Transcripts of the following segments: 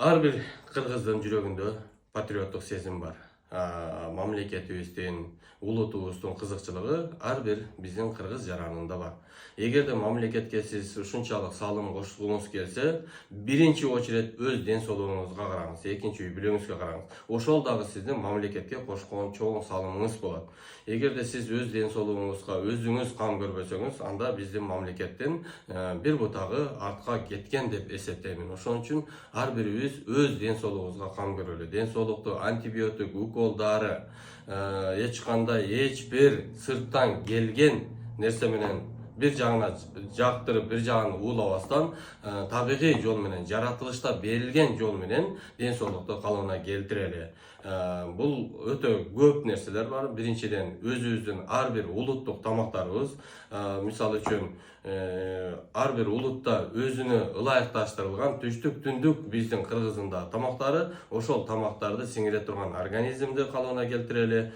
Ар бир кыргыздын жүрөгүндө патриоттук сезим бар. Мамлекетибиздин, улутубуздун кызыкчылыгы ар бир биздин кыргыз жаранында бар. Эгерде мамлекетке сиз ушунчалык салым кошкуңуз келсе, биринчи очередь өз ден соолугуңузга караңыз, экинчи үй бүлөңүзгө караңыз. Ошол дагы сиздин мамлекетке кошкон чоң салымыңыз болот. Эгерде сиз өз ден соолугуңузга өзүңүз кам көрбөсөңүз, анда биздин мамлекеттин бир бутагы артка кеткен деп эсептеймин. Ошон үчүн ар бирибиз өз ден соолугубузга кам көрөлү. Ден соолукту антибиотик, укол, дары, эч кандай эч бир сырттан келген нерсе менен бир жагына жактырып, бир жагын уулабастан, табигый жол менен, жаратылышта берилген жол менен ден соолукту калыбына келтирели. Бул өтө көп нерселер бар. Биринчиден өзүбүздүн ар бир улуттук тамактарыбыз, мисалы үчүн ар бир улутта өзүнө ылайыкташтырылган түштүк, түндүк биздин кыргыздын тамактары, ошол тамактарды сиңире турган организмди калыбына келтирели.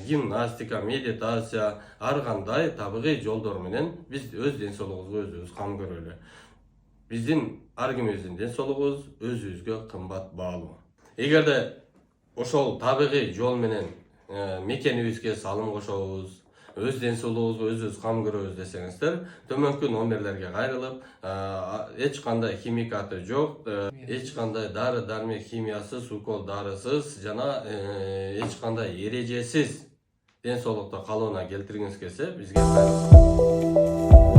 Гимнастика, медитация, ар кандай табигый жолдор менен биз өз ден соолугубузга өзүбүз кам көрөлү. Биздин ар кимибиздин ден соолугубуз өзүбүзгө кымбат баалуу. Эгерде ошол табигый жол менен мекенибизге салым кошобуз, өз ден соолугубузга өзүбүз кам көрөбүз десеңиздер, төмөнкү номерлерге кайрылып, эч кандай химикаты жок, эч кандай дары дармек химиясыз, укол дарысыз жана эч кандай эрежесиз ден соолукту калыбына келтиргиңиз келсе, бизге кайрылыңыз.